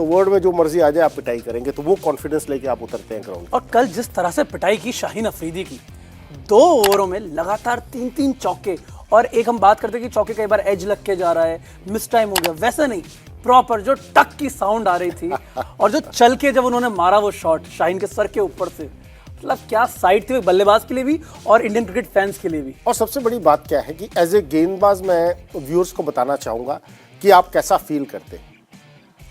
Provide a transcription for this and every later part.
Word में जो मर्जी आ जाए आप पिटाई करेंगे, तो वो कॉन्फिडेंस लेके आप उतरते हैं ग्राउंड। और कल जिस तरह से पिटाई की शाहीन अफरीदी की, 2 ओवरों में लगातार 3-3 चौके, और एक हम बात करते हैं कि चौके कई बार एज लग के जा रहा है, मिस टाइम हो गया, वैसे नहीं, प्रॉपर जो टक की साउंड आ रही थी और जो चल के जब उन्होंने मारा वो शॉट शाहीन के सर के ऊपर से, मतलब क्या साइड थी बल्लेबाज के लिए भी और इंडियन क्रिकेट फैंस के लिए भी। और सबसे बड़ी बात क्या है कि एज ए गेंदबाज मैं व्यूअर्स को बताना चाहूंगा कि आप कैसा फील करते हैं।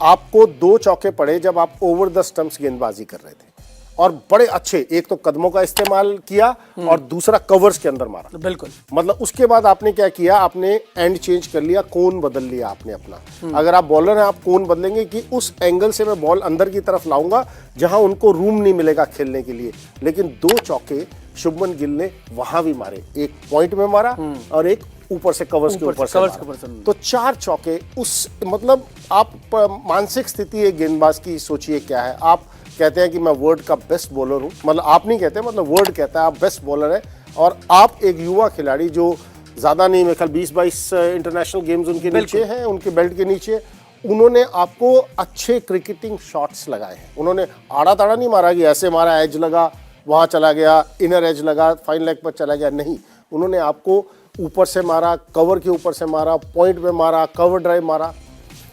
आपको 2 चौके पड़े जब आप ओवर द स्टंप्स गेंदबाजी कर रहे थे, और बड़े अच्छे, एक तो कदमों का इस्तेमाल किया और दूसरा कवर्स के अंदर मारा। बिल्कुल, मतलब उसके बाद आपने क्या किया, आपने एंड चेंज कर लिया, कोन बदल लिया आपने अपना। अगर आप बॉलर हैं, आप कोन बदलेंगे कि उस एंगल से मैं बॉल अंदर की तरफ लाऊंगा जहां उनको रूम नहीं मिलेगा खेलने के लिए। लेकिन 2 चौके शुभमन गिल ने वहां भी मारे, एक पॉइंट में मारा और एक ऊपर से कवर्स के ऊपर से मारा। तो 4 चौके, उस मतलब आप मानसिक स्थिति एक गेंदबाज की सोचिए क्या है। आप कहते हैं कि मैं वर्ल्ड का बेस्ट बॉलर हूं, मतलब आप नहीं कहते, मतलब वर्ल्ड कहता है आप बेस्ट बॉलर है, और आप एक युवा खिलाड़ी जो ज्यादा नहीं, मेरे ख्याल 20-22 इंटरनेशनल गेम्स उनके नीचे हैं, उनके बेल्ट के नीचे, उन्होंने आपको अच्छे क्रिकेटिंग शॉट्स लगाए हैं। उन्होंने आड़ा ताड़ा नहीं मारा कि ऐसे मारा, एज लगा वहां चला गया, इनर एज लगा, फाइन लेग पर चला गया, नहीं, उन्होंने आपको ऊपर से मारा, कवर के ऊपर से मारा, पॉइंट में मारा, कवर ड्राइव मारा।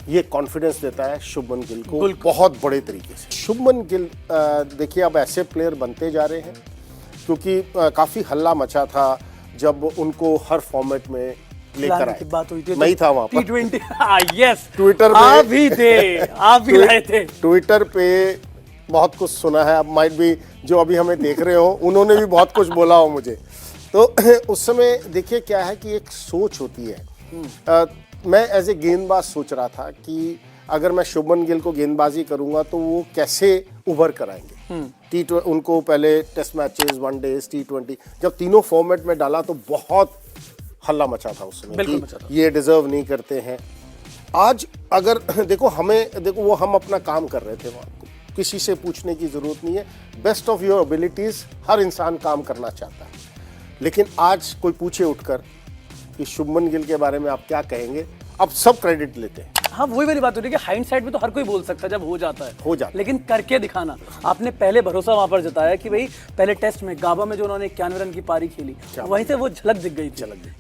ये कॉन्फिडेंस देता है शुभमन गिल को बहुत बड़े तरीके से। शुभमन गिल देखिए अब ऐसे प्लेयर बनते जा रहे हैं, क्योंकि काफी हल्ला मचा था जब उनको हर फॉर्मेट में लेकर आए, बात हुई थी, नहीं था वहां पर T20 यस, ट्विटर पे आप भी थे, आप भी लाए थे। ट्विटर पे बहुत कुछ सुना है, अब माइट भी जो अभी हमें देख रहे हो उन्होंने भी बहुत कुछ बोला हो मुझे। तो उस समय देखिए क्या है कि एक सोच होती है। मैं एज ए गेंदबाज सोच रहा था कि अगर मैं शुभमन गिल को गेंदबाजी करूंगा तो वो कैसे उभर कर आएंगे। उनको पहले टेस्ट मैचेस, वनडेज, T20, जब तीनों फॉर्मेट में डाला तो बहुत हल्ला मचा था उस समय कि ये डिजर्व नहीं करते हैं। आज अगर देखो वो हम अपना काम कर रहे थे वहां, किसी से पूछने की जरूरत नहीं है, बेस्ट ऑफ योर एबिलिटीज हर इंसान काम करना चाहता है। लेकिन आज कोई पूछे उठकर कि शुभमन गिल के बारे में आप क्या कहेंगे, अब सब क्रेडिट लेते हैं। हाँ, वही वाली बात हो रही है कि हाइंडसाइड में तो हर कोई बोल सकता है जब हो जाता है, लेकिन करके दिखाना। आपने पहले भरोसा वहां पर जताया कि भाई पहले टेस्ट में गाबा में जो उन्होंने 91 रन की पारी खेली, वहीं से वो झलक दिख गई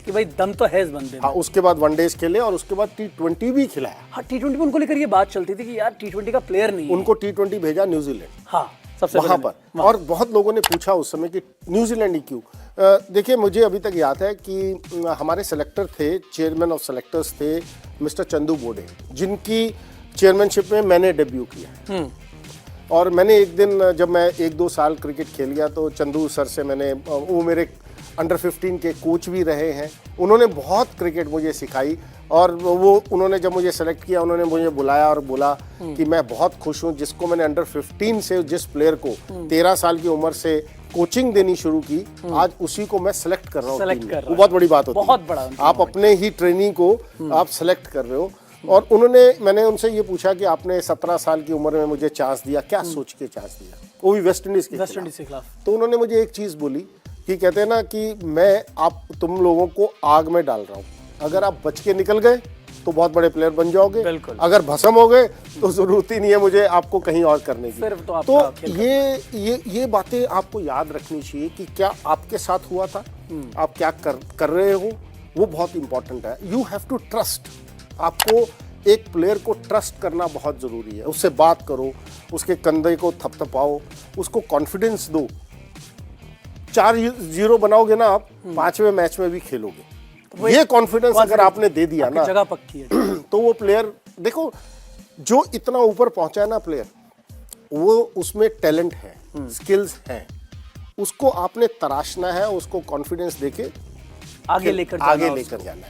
कि भाई दम तो है इस बंदे में। हाँ, उसके बाद वनडेज खेले और उसके बाद T20 भी खिलाया। हाँ, T20 में उनको लेकर ये बात चलती थी कि यार T20 का प्लेयर नहीं है। उनको T20 भेजा न्यूजीलैंड, हाँ, सबसे वहां पर, और बहुत लोगों ने पूछा उस समय कि न्यूजीलैंड ही क्यों। देखिए मुझे अभी तक याद है कि हमारे सेलेक्टर थे, चेयरमैन ऑफ सेलेक्टर्स थे मिस्टर चंदू बोडे, जिनकी चेयरमैनशिप में मैंने डेब्यू किया। और मैंने एक दिन, जब मैं 1-2 साल क्रिकेट खेल गया, तो चंदू सर से मैंने, वो मेरे अंडर 15 के कोच भी रहे हैं, उन्होंने बहुत क्रिकेट मुझे सिखाई। और उन्होंने जब मुझे सेलेक्ट किया, उन्होंने मुझे बुलाया और बोला कि मैं बहुत खुश हूँ, जिसको मैंने अंडर 15 से, जिस प्लेयर को 13 साल की उम्र से कोचिंग देनी शुरू की, आज उसी को मैं सेलेक्ट कर रहा हूँ। वो बहुत बड़ी बात होती है, बहुत बड़ा। आप अपने ही ट्रेनिंग को आप सेलेक्ट कर रहे हो। और मैंने उनसे ये पूछा कि आपने 17 साल की उम्र में मुझे चांस दिया, क्या सोच के चांस दिया, वो भी वेस्ट इंडीज के खिलाफ। तो उन्होंने मुझे एक चीज बोली कि कहते हैं ना कि मैं तुम लोगों को आग में डाल रहा हूँ, अगर आप बच के निकल गए तो बहुत बड़े प्लेयर बन जाओगे, अगर भस्म हो गए तो जरूरत ही नहीं है मुझे आपको कहीं और करने की। तो ये बातें आपको याद रखनी चाहिए कि क्या आपके साथ हुआ था, आप क्या कर रहे हो, वो बहुत इंपॉर्टेंट है। यू हैव टू ट्रस्ट, आपको एक प्लेयर को ट्रस्ट करना बहुत जरूरी है। उससे बात करो, उसके कंधे को थपथपाओ, उसको कॉन्फिडेंस दो। 4-0 बनाओगे ना आप, 5वें मैच में भी खेलोगे। ये कॉन्फिडेंस अगर आपने दे दिया ना, जगह पक्की है। तो वो प्लेयर, देखो जो इतना ऊपर पहुंचा है ना प्लेयर, वो उसमें टैलेंट है, स्किल्स हैं, उसको आपने तराशना है, उसको कॉन्फिडेंस देके आगे लेकर जाना है।